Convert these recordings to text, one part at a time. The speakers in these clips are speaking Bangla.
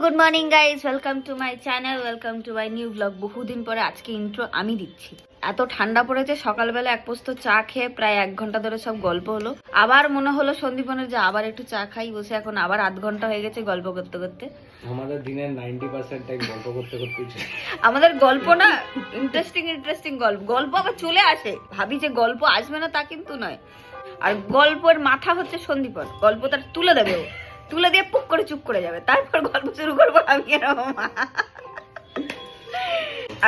Good morning guys, welcome to my channel, welcome to my new blog. বহুদিন পরে আজকে ইন্ট্রো আমি দিচ্ছি। এত ঠান্ডা পড়েছে, সকালবেলা এক পোস্ত চা খেয়ে প্রায় 1 ঘন্টা ধরে সব গল্প হলো। আবার মনে হলো সন্দীপনের যে আবার একটু চা খাই, বসে এখন আবার আধ ঘন্টা হয়ে গেছে গল্প করতে করতে। আমাদের দিনের 90% টাইম গল্প করতে করতে আমাদের গল্প না ইন্টারেস্টিং গল্প আবার চলে আসে। ভাবি যে গল্প আসবে না তা কিন্তু নয়। আর গল্পের মাথা হচ্ছে সন্দীপন, গল্প তার তুলে দেবে, ও তুলে দিয়ে পুক করে চুপ করে যাবে, তারপর গল্প শুরু করবো আমি এরকম।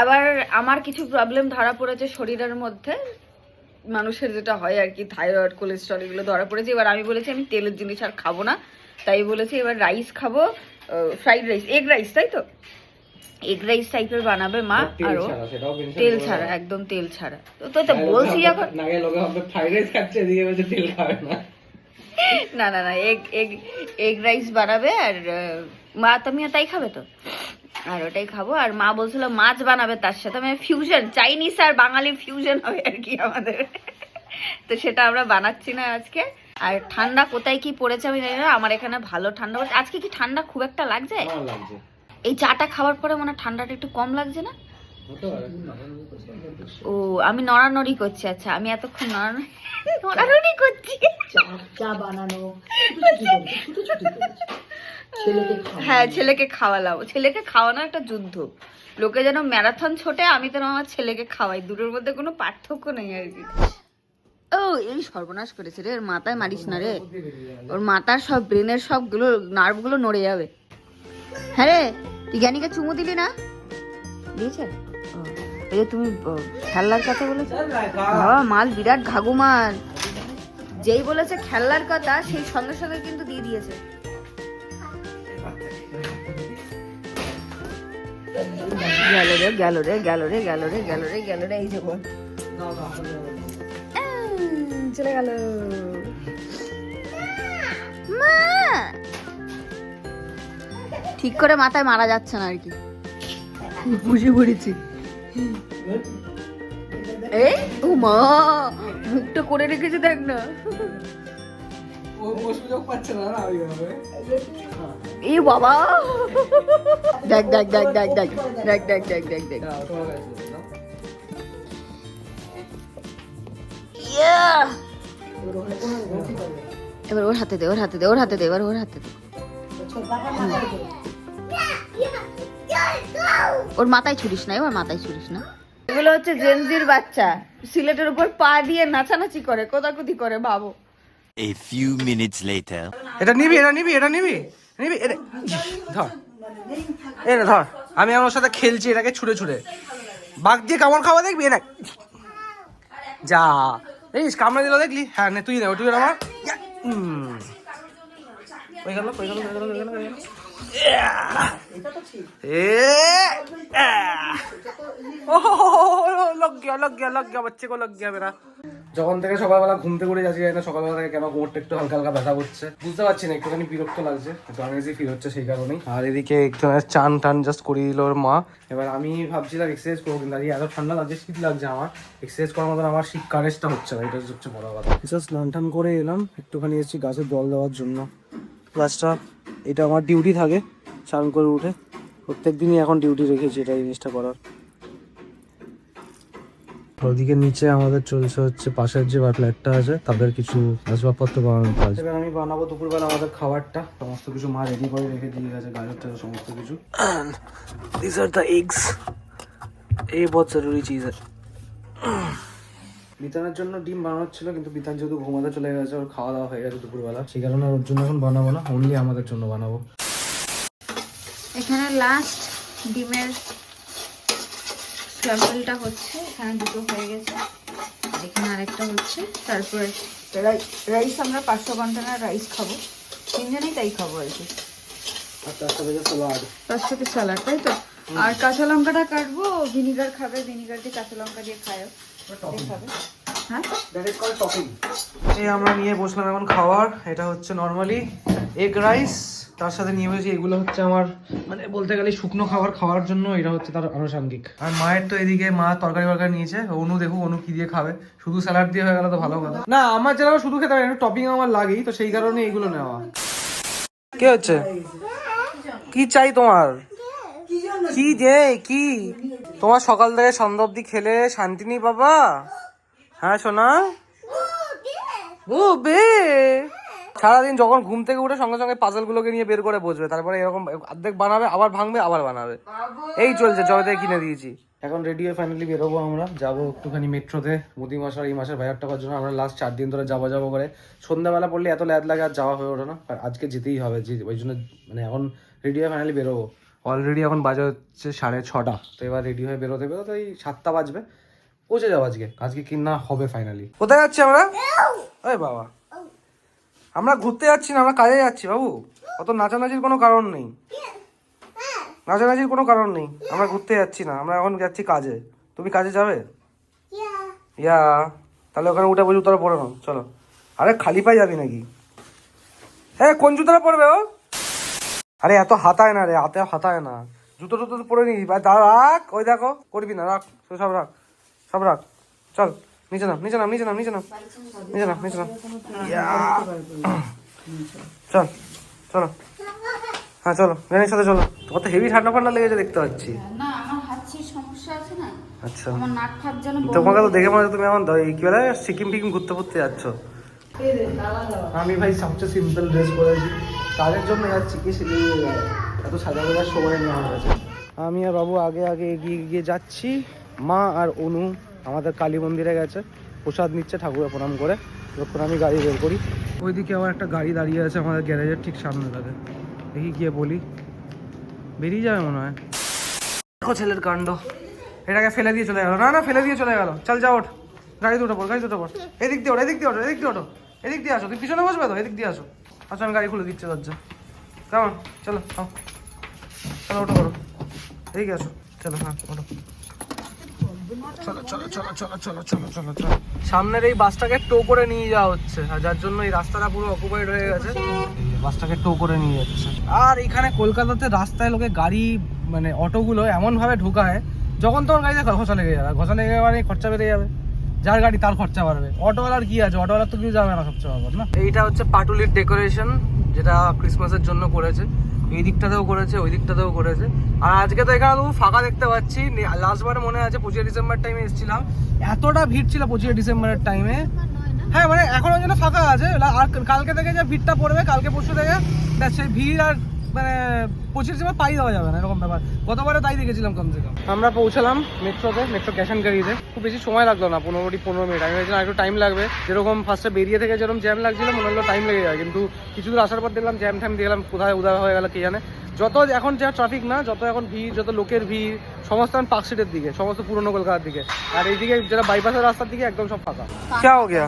আবার আমার কিছু প্রবলেম ধরা পড়েছে শরীরের মধ্যে, মানুষের যেটা হয় আর কি, থাইরয়েড, কোলেস্ট্রল, এগুলো ধরা পড়েছে। এবার আমি বলেছি আমি তেলের জিনিস আর খাবো না, তাই বলেছি এবার রাইস খাবো, ফ্রাইড রাইস, এগ রাইস, তাই তো এগ রাইস টাইপের বানাবে মা। আরো তেল ছাড়া, একদম তেল ছাড়া। তো তো বলছি এখন ফ্রাইড রাইস খাচ্ছে, এদিকে বলছে তেল খাবে না। না না না, এগ রাইস বানাবে। আর মা তুমিও তাই খাবে তো, আর ওটাই খাবো। আর মা বলছিল মাছ বানাবে তার সাথে, মানে ফিউশন, চাইনিজ আর বাঙালির ফিউশন হবে আর কি আমাদের। তো সেটা আমরা বানাচ্ছি না আজকে। আর ঠান্ডা কোথায় কি পড়েছে আমি জানি না, আমার এখানে ভালো ঠান্ডা পড়েছে। আজকে কি ঠান্ডা খুব একটা লাগছে? এই চাটা খাওয়ার পরে মনে ঠান্ডাটা একটু কম লাগছে না? ও আমি নড়ানড়ি করছি। আচ্ছা আমি এতক্ষণ নড়ানড়ি করছি। চা বানানো, হ্যাঁ ছেলেকে খাওয়ালাম। ছেলেকে খাওয়ানো একটা যুদ্ধ, লোকে যেন ম্যারাথন ছোটে, আমি তো আমার ছেলেকে খাওয়াই, দুটোর মধ্যে কোনো পার্থক্য নেই আর কি। ও এই সর্বনাশ করেছে রে, ওর মাথায় মারিস না রে, ওর মাথার সব ব্রেনের সবগুলো নার্ভগুলো নড়ে যাবে। হ্যাঁ রে, তুই জ্ঞানীকে চুমু দিলি না? দিয়েছে? এই যে তুমি খেলনার কথা বলেছো, বাবা মাল বিরাট ঘাগু মাল। যেই বলেছে খেলনার কথা, সেই সঙ্গে সঙ্গে কিন্তু দিয়ে দিয়েছে। গেল রে, এই যে বল চলে গেল। মা ঠিক করে মাথায় মারা যাচ্ছে না আর কি, বুঝে পড়েছি। এই ও মা, মুখটা করে রেখেছে দেখ না। এ বাবা, দেখ দেখ দেখ দেখ দেখ দেখ দেখ দেখ দেখ দেখ। এবার ওর হাতে দে, ওর হাতে দে, ওর হাতে দে, এবার ওর হাতে দে। ওর মাথায় ছুরিস না, এবার মাথায় ছুরিস না। এগুলো হচ্ছে জেনজির বাচ্চা, সিলেটের উপর পা দিয়ে নাচানাচি করে, কোদাকুদি করে, ভাবো। A few minutes later. এটা নিবি ধর, এটা ধর। আমি আমার সাথে খেলছি, এটাকে ছুঁড়ে ছুঁড়ে বাঘ দিয়ে কামড় খাওয়া দেখবি না? যা দেখিস, কামড়ে দিল দেখলি? হ্যাঁ নে তুই, তুই আমার হয়ে গেল। লগ গিয়া বাচ্চা কো লগ গিয়া মেরা। যখন থেকে সকালবেলা ঘুম থেকে উঠে যাচ্ছি না, সকালবেলা থেকে কেন কোমরটা একটু হালকা হালকা ব্যথা করছে, বুঝতে পারছি না, একটুখানি বিরক্ত লাগছে, একটু আনইজি ফিল হচ্ছে সেই কারণেই। আর এদিকে একটু চান টান জাস্ট করিয়ে দিল ওর মা। এবার আমি ভাবছিলাম এক্সারসাইজ করবো, কিন্তু এত ঠান্ডা লাগছে, শীত লাগছে, আমার এক্সারসাইজ করার মতন আমার শীত কারেজটা হচ্ছে না, এটা হচ্ছে বড় কথা। জাস্ট স্নান টান করে এলাম, একটুখানি এসেছি গাছে জল দেওয়ার জন্য। গাছটা, এটা আমার ডিউটি থাকে, স্নান করে উঠে প্রত্যেক দিনই এখন ডিউটি রেখেছি এটা, জিনিসটা করার। ওদিকে নিচে আমাদের চলছে হচ্ছে পাশের যে ফ্ল্যাটটা আছে তাদের কিছু আসবাবপত্র বানানোর কাজ। এবার আমি বানাবো দুপুরবেলা আমাদের খাবারটা, সমস্ত কিছু মা রেডি করে রেখে দিয়ে গেছে, গাজর টাজর সমস্ত কিছু। দিস আর দ্য এগস, এই বহুত জরুরি চিজ আছে। বিতানের জন্য ডিম বানানো ছিল, কিন্তু বিতান যেহেতু ঘুমাতে চলে গেছে, ওর খাওয়া দাওয়া হয়ে গেছে দুপুরবেলা, সেই কারণে ওর জন্য এখন বানাবো না, অনলি আমাদের জন্য বানাবো। এখানে লাস্ট ডিমের স্ক্র্যাম্বলটা হচ্ছে, এখানে দুটো হয়ে গেছে, এখানে আরেকটা হচ্ছে। তারপরে রাইস, আমরা 500 কন্টেনার রাইস খাবো, তিনজনেই তাই খাবো আর কি। তার সাথে স্যালাড, তাই তো। আর কাঁচা লঙ্কাটা কাটবো, ভিনিগার খাবে, ভিনিগার দিয়ে কাঁচা লঙ্কা দিয়ে খায় খাবে। হ্যাঁ এই আমরা নিয়ে বসলাম এখন খাবার। এটা হচ্ছে নর্মালি এগ রাইস, তার সাথে নিয়ে বসেছি এগুলো হচ্ছে আমার মানে বলতে গেলে শুকনো খাবার খাওয়ার জন্য, এটা হচ্ছে তার আনুষঙ্গিক। আর মায়ের তো এদিকে মা তরকারি নিয়েছে, অনু দেখুক অনু কি দিয়ে খাবে, শুধু স্যালাড দিয়ে হয়ে গেল তো ভালো কথা না। আমার যারা শুধু খেতে পারে, টপিং আমার লাগেই, তো সেই কারণে এগুলো নেওয়া। কে হচ্ছে কি চাই তোমার? কি যে কি তোমার সকাল থেকে সন্ধ্যা অব্দি খেলে শান্তি নেই বাবা? হ্যাঁ সোনা, ও বে সারাদিন যখন ঘুম থেকে উঠে সঙ্গে সঙ্গে পাজল গুলোকে নিয়ে বের করে বসবে, তারপরে এরকম অর্ধেক বানাবে, আবার ভাঙবে, আবার বানাবে, এই চলছে জবে থেকে কিনে দিয়েছি। এখন রেডি হয়ে ফাইনালি বেরোবো, আমরা যাবো একটুখানি মেট্রোতে মুদি মাসার এই মাসের বাজার টাকার জন্য। আমরা লাস্ট 4 দিন ধরে যাবো করে সন্ধ্যাবেলা পড়লে এত ল্যাদ লাগে আর যাওয়া হয়ে ওঠে না, আর আজকে যেতেই হবে, ওই জন্য মানে এখন রেডি হয়ে ফাইনালি বেরোবো। অলরেডি এখন বাজে হচ্ছে 6:30, তো এবার রেডি হয়ে বেরোতে বেরোতে ওই 7টা বাজবে, পৌঁছে যাবো আজকে কিনা হবে ফাইনালি। কোথায় যাচ্ছি আমরা? ওই বাবা, আমরা ঘুরতে যাচ্ছি না, আমরা কাজে যাচ্ছি বাবু, অত নাচানাচির কোনো কারণ নেই, নাচানাচির কোনো কারণ নেই, আমরা ঘুরতে যাচ্ছি না, আমরা এখন যাচ্ছি কাজে। তুমি কাজে যাবে? ইয়া, তাহলে ওখানে উঠে বসে জুতোটা পরে নাও, চলো। আরে খালি পায়ে যাবি নাকি? হ্যাঁ, কোন জুতোটা পরবে ও? আরে এত হাতায় না রে, হাতায় না, জুতো টুতো পরে নি, রাখ, ওই দেখো, করবি না, রাখ, সব রাখ, সব রাখ, চল নিচে নাম, নিচে নাম, নিচে নাম, নিচে নাম, নিচে নাম, নিচে নাম, চল চলো, হ্যাঁ চলো, রেনির সাথে চলো। তোমার তো হেভি ঠান্ডা ফান্ডা লেগেছে দেখতে পাচ্ছি। না, আমার হাঁচির সমস্যা আছে না, আচ্ছা, আমার নাক ফাক যেন তোমাকে তো দেখে মনে হচ্ছে তুমি এখন কি বলে সিকিম টিকিম ঘুরতে ঘুরতে যাচ্ছ। আমি ভাই সবচেয়ে সিম্পল ড্রেস পরেছি, কাজের জন্য যাচ্ছি, কি এত সাজা গোজার সময় নেই আমার কাছে। আমি আর বাবু আগে আগে এগিয়ে যাচ্ছি, মা আর অনু আমাদের কালী মন্দিরে গেছে, প্রসাদ নিচ্ছে, ঠাকুরের প্রণাম করে, যখন আমি গাড়ি বের করি। ওইদিকে আবার একটা গাড়ি দাঁড়িয়ে আছে আমাদের গ্যারেজের ঠিক সামনে, তাদের দেখি গিয়ে বলি, বেরিয়ে যাবে মনে হয়। দেখো ছেলের কাণ্ড, এটাকে ফেলে দিয়ে চলে গেল, না ফেলে দিয়ে চলে গেল, চল যা ওঠ, গাড়ি দুটো পড়, গাড়ি দুটো পড়, এদিক দিয়ে ওঠ, এদিক দিয়ে ওঠো, এদিক দিয়ে ওঠো, এদিক দিয়ে আসো, তুই পিছনে বসবে তো, এদিক দিয়ে আসো, আচ্ছা আমি গাড়ি খুলে দিচ্ছি দরজা, কেমন? চলো চলো ওঠো, করো, এদিকে আসো, চলো, হ্যাঁ ওঠো, চলো চলো চলো চলো চলো চলো চলো চলো। সামনের এই বাসটাকে টো করে নিয়ে যাওয়া হচ্ছে, আর যার জন্য এই রাস্তাটা পুরো অকুপাইড হয়ে গেছে, বাসটাকে টো করে নিয়ে যাচ্ছে। আর এখানে কলকাতাতে রাস্তায় লোকে গাড়ি মানে অটোগুলো এমন ভাবে ঢোকায়, যখন তোমার গাড়িতে ঘষা লেগে যাবে, ঘষা লেগে মানে খরচা বেড়ে যাবে, যার গাড়ি তার খরচা বাড়বে, অটোওয়ালার কি আছে, অটোওয়ালার তো কিছু যাবে না সবচেয়ে ব্যাপার না। এইটা হচ্ছে পাটুলির ডেকোরেশন, যেটা ক্রিসমাসের জন্য করেছে, এই দিকটাতেও করেছে, ওই দিকটাতেও করেছে। আর আজকে তো এখানে তুমি ফাঁকা দেখতে পাচ্ছি, লাস্টবার মনে আছে 25 ডিসেম্বর টাইমে এসেছিলাম, এতটা ভিড় ছিল 25 ডিসেম্বরের টাইমে। হ্যাঁ মানে এখন ওই জন্য ফাঁকা আছে, আর কালকে থেকে যে ভিড়টা পড়বে, কালকে পরশু থেকে সেই ভিড় আর মানে 25 ডিসেম্বর পাই দেওয়া যাবে না, এরকম ব্যাপার। গতবারে তাই দেখেছিলাম কমসে কম। আমরা পৌঁছালাম মেট্রোতে, মেট্রো ক্যাশ অ্যান্ড ক্যারিতে, খুব বেশি সময় লাগলো না, 15 মিনিট। আমি ভেবেছিলাম একটু টাইম লাগবে, যেরকম ফার্স্টে বেরিয়ে থেকে যেরকম জ্যাম লাগছিল মনে হলো টাইম লেগে যায়, কিন্তু কিছু দূর আসার পর দেখলাম জ্যাম ঠ্যাম দিয়ে গেলাম, কোথায় উদয় হয়ে গেল কে জানে। যত এখন যা ট্রাফিক না, যত এখন ভিড়, যত লোকের ভিড়, সমস্ত পার্ক স্ট্রিটের দিকে, সমস্ত পুরনো কলকাতার দিকে, আর এইদিকে যেটা বাইপাসের রাস্তার দিকে একদম সব ফাঁকা। কে হো গিয়া?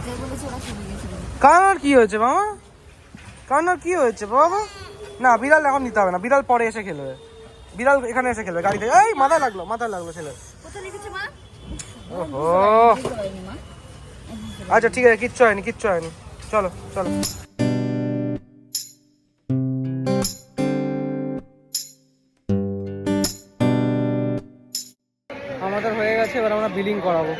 কার কি হয়েছে মামা? কার কি হয়েছে বাবা? না বিড়াল এখন নিতে হবে না, বিড়াল পরে এসে খেলবে, বিড়াল এখানে এসে খেলবে গাড়িতে। এই মাথায় লাগলো ছেলে। ওহো, আচ্ছা ঠিক আছে, কিচ্ছু হয়নি, চলো চলো। আমাদের হয়ে গেছে, এবার আমরা বিলিং করাবো।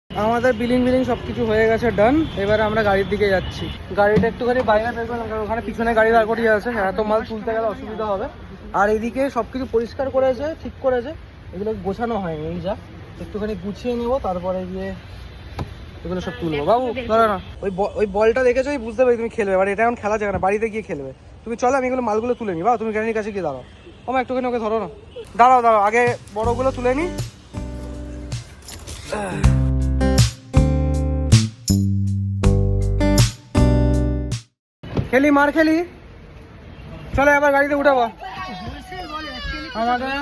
আমাদের বিলিং সবকিছু হয়ে গেছে, ডান। এবারে আমরা গাড়ির দিকে যাচ্ছি, গাড়িটা একটুখানি বাইরে বের করলাম, কারণ ওখানে পিছনে গাড়ি দাঁড় করিয়ে আছে, এত মাল তুলতে গেলে অসুবিধা হবে। আর এইদিকে সবকিছু পরিষ্কার করেছে, ঠিক করেছে, এগুলো গোছানো হয়নি, এই যা একটুখানি গুছিয়ে নেবো, তারপরে গিয়ে এগুলো সব তুলবো। বাবু ধরো না, ওই বলটা দেখেছো, বুঝতে পারি তুমি খেলবে, এবার এটা এখন খেলা যাবে না, বাড়িতে গিয়ে খেলবে। তুমি চলো, আমি এগুলো মালগুলো তুলে নিই। বা তুমি গ্যারানির কাছে গিয়ে দাঁড়াও, আমার একটুখানি ওকে ধরো না, দাঁড়াও আগে বড়গুলো তুলে নিই। মার খেলি, চলো এবার গাড়িতে উঠাবো। আমাদের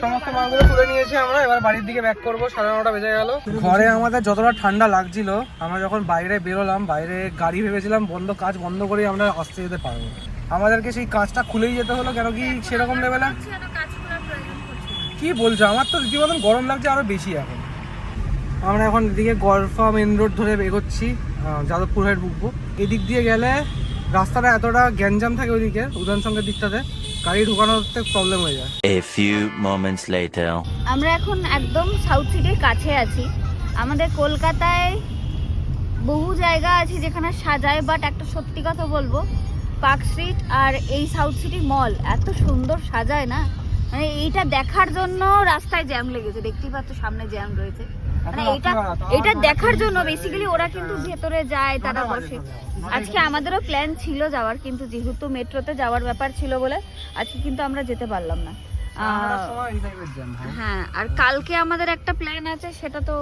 সমস্ত মালগুলো তুলে নিয়েছি আমরা, এবার বাড়ির দিকে ব্যাক করবো, 9:30 বেজে গেল। ঘরে আমাদের যতটা ঠান্ডা লাগছিল, আমরা যখন বাইরে বেরোলাম, বাইরে গাড়ি ভেবেছিলাম কাজ বন্ধ করে আমরা আসতে যেতে পারবো, আমাদেরকে সেই কাজটা খুলেই যেতে হলো। কেন কি সেরকম লেভেলে কি বলছো, আমার তো রীতিমতন গরম লাগছে আরো বেশি এখন। আমরা এখন এদিকে গলফা মেন রোড ধরে এগোচ্ছি, যাদবপুর হাট ঢুকবো। এদিক দিয়ে গেলে রাস্তাটা এতটা গ্যাঞ্জাম থাকে, ওইদিকে উদানসঙ্গের দিকটাতে গাড়ি ঢোকানোতে প্রবলেম হয়ে যায়। A few moments later. আমরা এখন একদম সাউথ সিটির কাছে আছি। আমাদের কলকাতায় বহু জায়গা আছে যেখানে সাজায়, বাট একটা সত্যি কথা বলবো, পার্ক স্ট্রিট আর এই সাউথ সিটি মল এত সুন্দর সাজায় না, মানে এইটা দেখার জন্য রাস্তায় জ্যাম লেগেছে, দেখতেই পাচ্ছ সামনে জ্যাম রয়েছে, মানে এটা দেখার জন্য বেসিক্যালি ওরা কিন্তু ভেতরে যায়, তারা বসে। আজকে আমাদেরও প্ল্যান ছিল যাওয়ার, কিন্তু যেহেতু মেট্রোতে যাওয়ার ব্যাপার ছিল বলে আজকে কিন্তু আমরা যেতে পারলাম না। হ্যাঁ, আর কালকে আমাদের একটা প্ল্যান আছে, সেটা তো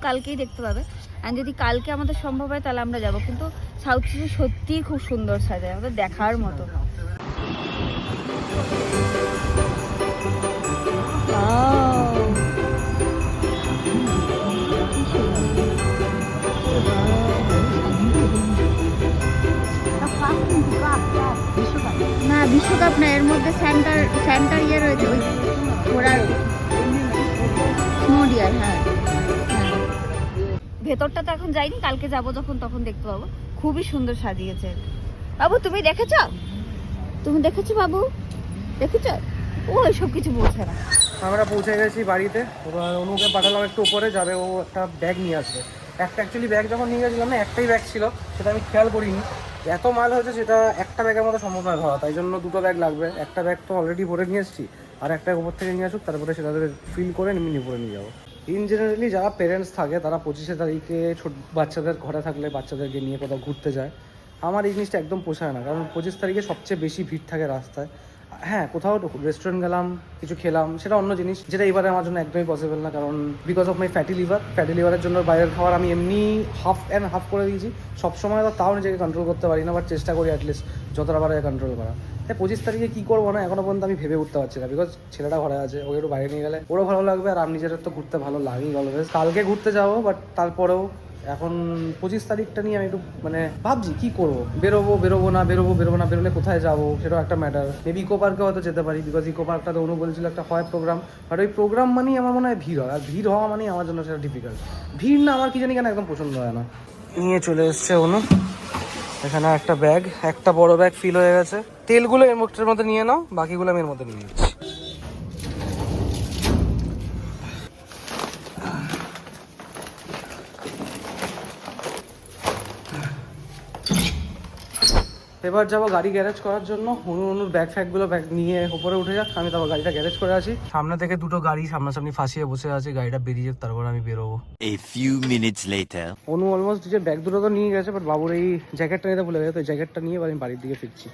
কালকেই দেখতে পাবে। আর যদি কালকে আমাদের সম্ভব হয় তাহলে আমরা যাব, কিন্তু সাউথ সিটি সত্যিই খুব সুন্দর সাজায়, আমাদের দেখার মতো। না বিশ্বকাপ না, এর মধ্যে সেন্টার ইয়ে রয়েছে, ওই ঘোড়ার স্নোডিয়ার। হ্যাঁ, ভেতরটা তো এখন যাইনি, কালকে যাব যখন তখন দেখতে পাবো। খুবই সুন্দর সাজিয়েছে। বাবু তুমি দেখেছো? তুমি দেখেছো বাবু? দেখেছো? ও এসব কিছু বোঝে না। আমরা পৌঁছে গেছি বাড়িতে। এবার অনুকে পাঠালাম একটু উপরে যাবে, ও একটা ব্যাগ নিয়ে আসবে। একটা অ্যাকচুয়ালি ব্যাগ যখন নিয়ে গেছিলাম না, একটাই ব্যাগ ছিল, সেটা আমি খেয়াল করিনি। এত মাল হয়েছে সেটা একটা ব্যাগের মধ্যে সম্ভব নয় ধরা, তাই জন্য দুটো ব্যাগ লাগবে। একটা ব্যাগ তো অলরেডি ভরে নিয়ে এসেছি, আর একটা উপর থেকে নিয়ে আসুক, তারপরে সেটা ফিল করে নিয়ে উপরে নিয়ে যাবো। ইন জেনারেলি যারা পেরেন্টস থাকে তারা 25শে তারিখে ছোট বাচ্চাদের ঘরে থাকলে বাচ্চাদেরকে নিয়ে কোথাও ঘুরতে যায়। আমার এই জিনিসটা একদম পোষায় না, কারণ 25 তারিখে সবচেয়ে বেশি ভিড় থাকে রাস্তায়। হ্যাঁ, কোথাও রেস্টুরেন্ট গেলাম, কিছু খেলাম, সেটা অন্য জিনিস, যেটা এবারে আমার জন্য একদমই পসিবল না, কারণ বিকজ অফ মাই ফ্যাটি লিভারের জন্য বাইরের খাবার আমি এমনি হাফ করে দিয়েছি। সবসময় তো তাও নিজেকে কন্ট্রোল করতে পারি না, বাট চেষ্টা করি অ্যাটলিস্ট যতটা পারে কন্ট্রোল করা। তাই 25 তারিখে কী করবো না এখনো পর্যন্ত আমি ভেবে উঠতে পারছি না, বিকজ ছেলেটা ঘরে আছে, ওকে একটু বাইরে নিয়ে গেলে ওরও ভালো লাগবে, আর আমি নিজের তো ঘুরতে ভালো লাগেই অলওয়েজ। কালকে ঘুরতে যাবো, বাট তারপরেও এখন 25 তারিখটা নিয়ে আমি একটু মানে ভাবছি কী করবো, বেরোবো না, বেরোলে কোথায় যাবো সেটাও একটা ম্যাটার। মেবি ইকো পার্কে হয়তো যেতে পারি, বিকজ ইকো পার্কটাতে অনু বলছিল একটা হয় প্রোগ্রাম, বাট ওই প্রোগ্রাম মানেই আমার মনে হয় ভিড় হয়, আর ভিড় হওয়া মানেই আমার জন্য সেটা ডিফিকাল্ট। ভিড় না আমার কি জানি কেন একদম পছন্দ হয় না। নিয়ে চলে এসছে অনু এখানে একটা ব্যাগ, একটা বড় ব্যাগ ফিল হয়ে গেছে। তেলগুলো এর মধ্যে নিয়ে নাও, বাকিগুলো আমি এর মধ্যে নিয়ে নিচ্ছি। এবার যাবো গাড়ি গ্যারেজ করার জন্য। অনুর ব্যাগ নিয়ে উপরে উঠে যাক, আমি তারপর গাড়িটা গ্যারেজ করে আসি। সামনে থেকে দুটো গাড়ি সামনাসামনি ফাঁসিয়ে বসে আছে, গাড়িটা বেরিয়ে যাক তারপর আমি বেরোবো। A few minutes later. Anu almost নিজের ব্যাগ দুটো তো নিয়ে গেছে, বাট বাবুর এই জ্যাকেটটা নিতে ভুলে গেছে, তো জ্যাকেটটা নিয়ে এবার আমি বাড়ির দিকে ফিরছি।